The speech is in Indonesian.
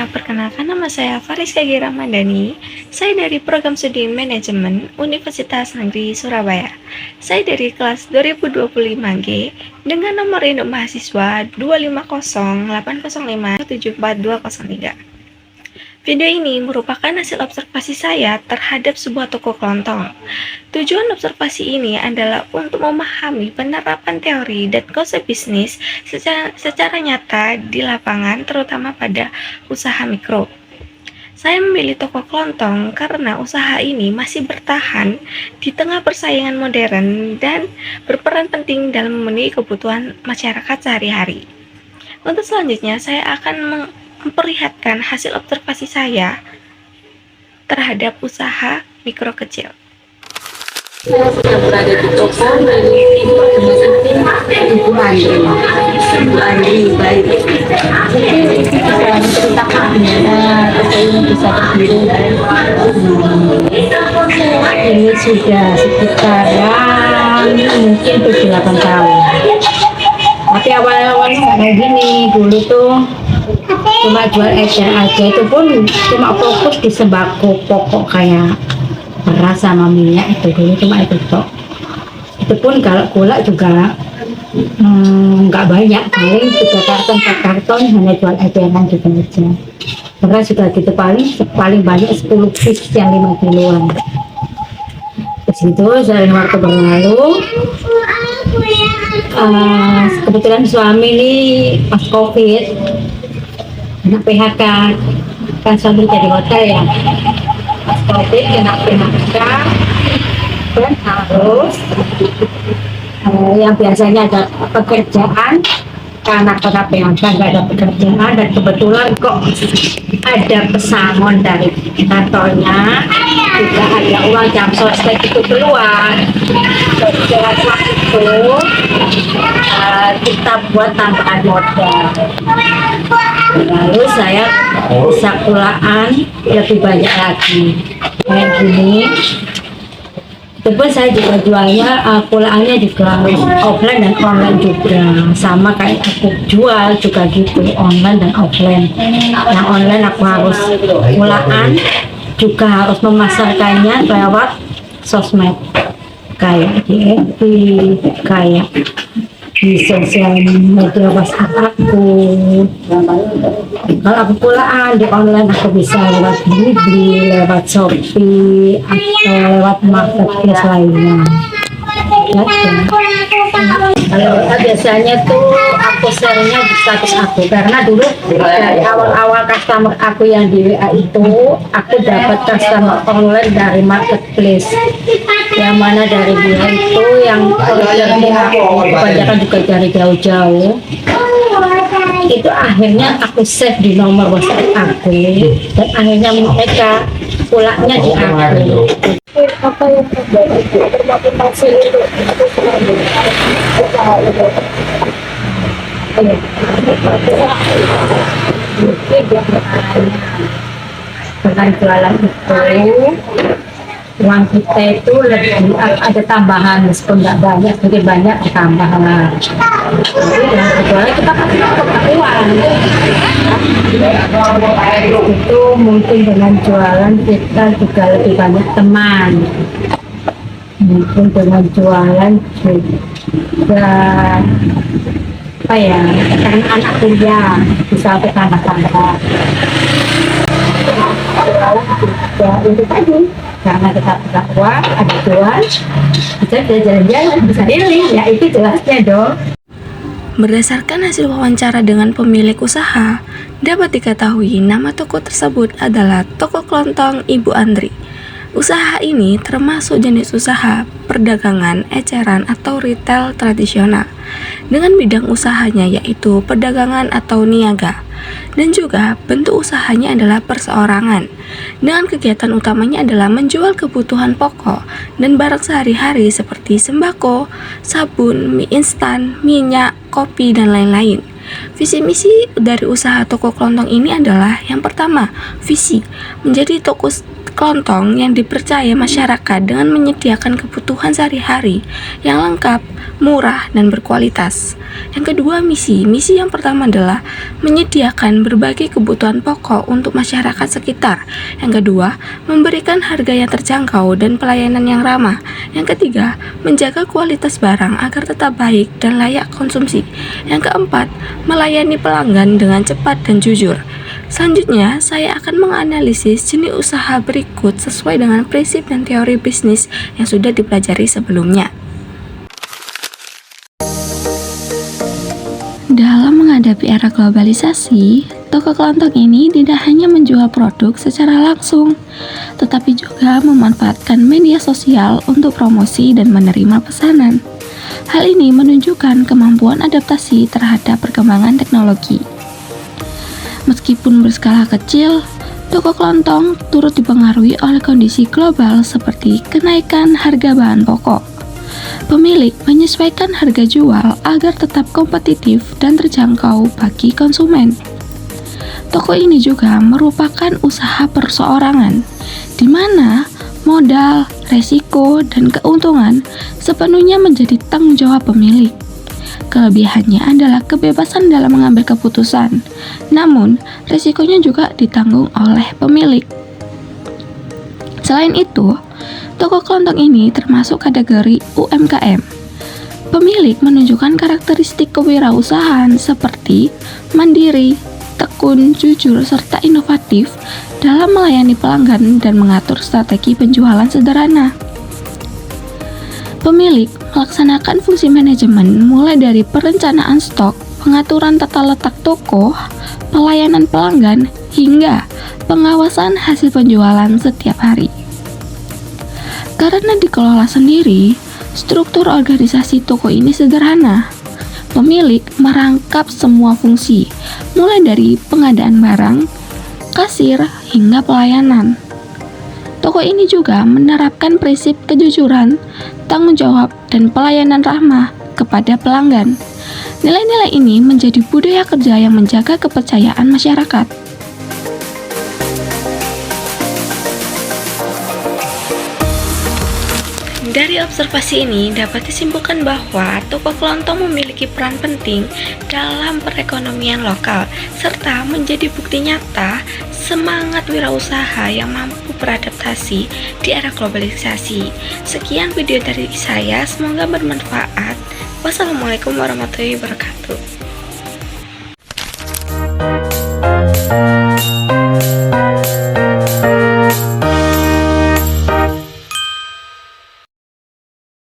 Perkenalkan nama saya Fariska Ramadhani. Saya dari Program Studi Manajemen Universitas Negeri Surabaya. Saya dari kelas 2025G dengan nomor induk mahasiswa 25080574203. Video ini merupakan hasil observasi saya terhadap sebuah toko kelontong. Tujuan observasi ini adalah untuk memahami penerapan teori dan konsep bisnis secara nyata di lapangan, terutama pada usaha mikro. Saya memilih toko kelontong karena usaha ini masih bertahan di tengah persaingan modern dan berperan penting dalam memenuhi kebutuhan masyarakat sehari-hari. Untuk selanjutnya, saya akan memperlihatkan hasil observasi saya terhadap usaha mikro kecil. Saya sedang berada di toko Ibu Andri. Ibu Andri, baik. Jadi bisa menceritakan toko ini bisa berdiri. Ini sudah sekitaran mungkin 7-8 tahun. Tapi awal-awal kayak gini, dulu tuh cuma jual ecer aja, itu pun cuma fokus di sembako pokok kayak beras sama minyak, itu dulu cuma itu tok. Itu pun kalau gula juga nggak banyak, paling 3 karton 4 karton, hanya jual eceran gitu aja. Beras juga gitu, paling banyak 10 piece yang 5 kiloan. Terus itu sering waktu berlalu, kebetulan suami ini pas COVID kena PHK, kan suami jadi hotel ya. Pas COVID kena PHK dan harus yang biasanya ada pekerjaan, karena PHK nggak ada pekerjaan, dan kebetulan kok ada pesangon dari kantornya, juga ada uang jam sosmed itu keluar. Dalam waktu itu kita buat tambahan modal, lalu saya bisa kulaan lebih banyak lagi kayak gini. Itu pun saya juga jualnya kulaannya juga offline dan online juga, sama kayak aku jual juga gitu, online dan offline. Yang online aku harus kulaan, juga harus memasarkannya lewat sosmed kayak di FB, kayak di sosial media WhatsApp aku. Kalau aku pulaan di online, aku bisa lewat Blibli, lewat Shopee, atau lewat marketplace lainnya. Kalau biasanya tuh aku share-nya di status aku, karena dulu dari awal-awal customer aku yang di WA itu, aku dapat customer online dari marketplace, yang mana dari dia itu yang ordernya kebanyakan juga dari jauh-jauh. Itu akhirnya aku save di nomor WhatsApp aku, dan akhirnya mereka pulangnya di aku. Apa yang termotivasi untuk usaha ini? Dengan jualan itu, uang kita itu lebih ada tambahan, meskipun nggak banyak, sedikit banyak tambahan. Jadi dengan jualan kita pasti dapat uang. Itu mungkin dengan jualan kita juga lebih banyak teman. Mungkin dengan jualan juga apa ya, karena anak kuliah bisa bertambah-tambah. Ya itu tadi, karena kita punya uang, ada jual, bisa jalan-jalan, bisa healing, ya itu jelasnya dong. Berdasarkan hasil wawancara dengan pemilik usaha, dapat diketahui nama toko tersebut adalah Toko Kelontong Ibu Andri. Usaha ini termasuk jenis usaha perdagangan eceran atau retail tradisional, dengan bidang usahanya yaitu perdagangan atau niaga, dan juga bentuk usahanya adalah perseorangan, dengan kegiatan utamanya adalah menjual kebutuhan pokok dan barang sehari-hari seperti sembako, sabun, mie instan, minyak, kopi, dan lain-lain. Visi misi dari usaha toko kelontong ini adalah yang pertama, visi menjadi toko kelontong yang dipercaya masyarakat dengan menyediakan kebutuhan sehari-hari yang lengkap, murah, dan berkualitas. Yang kedua, misi yang pertama adalah menyediakan berbagai kebutuhan pokok untuk masyarakat sekitar. Yang kedua, memberikan harga yang terjangkau dan pelayanan yang ramah. Yang ketiga, menjaga kualitas barang agar tetap baik dan layak konsumsi. Yang keempat, melayani pelanggan dengan cepat dan jujur. Selanjutnya, saya akan menganalisis jenis usaha berikut sesuai dengan prinsip dan teori bisnis yang sudah dipelajari sebelumnya. Dalam menghadapi era globalisasi, toko kelontong ini tidak hanya menjual produk secara langsung, tetapi juga memanfaatkan media sosial untuk promosi dan menerima pesanan. Hal ini menunjukkan kemampuan adaptasi terhadap perkembangan teknologi. Meskipun berskala kecil, toko kelontong turut dipengaruhi oleh kondisi global seperti kenaikan harga bahan pokok. Pemilik menyesuaikan harga jual agar tetap kompetitif dan terjangkau bagi konsumen. Toko ini juga merupakan usaha perseorangan, di mana modal, resiko, dan keuntungan sepenuhnya menjadi tanggung jawab pemilik. Kelebihannya adalah kebebasan dalam mengambil keputusan, namun resikonya juga ditanggung oleh pemilik. Selain itu, toko kelontong ini termasuk kategori UMKM. Pemilik menunjukkan karakteristik kewirausahaan seperti mandiri, tekun, jujur, serta inovatif dalam melayani pelanggan dan mengatur strategi penjualan sederhana. Pemilik melaksanakan fungsi manajemen mulai dari perencanaan stok, pengaturan tata letak toko, pelayanan pelanggan, hingga pengawasan hasil penjualan setiap hari. Karena dikelola sendiri, struktur organisasi toko ini sederhana. Pemilik merangkap semua fungsi, mulai dari pengadaan barang, kasir, hingga pelayanan. Toko ini juga menerapkan prinsip kejujuran, tanggung jawab, dan pelayanan ramah kepada pelanggan. Nilai-nilai ini menjadi budaya kerja yang menjaga kepercayaan masyarakat. Dari observasi ini dapat disimpulkan bahwa toko kelontong memiliki peran penting dalam perekonomian lokal serta menjadi bukti nyata semangat wirausaha yang mampu beradaptasi di era globalisasi. Sekian video dari saya, semoga bermanfaat. Wassalamualaikum warahmatullahi wabarakatuh.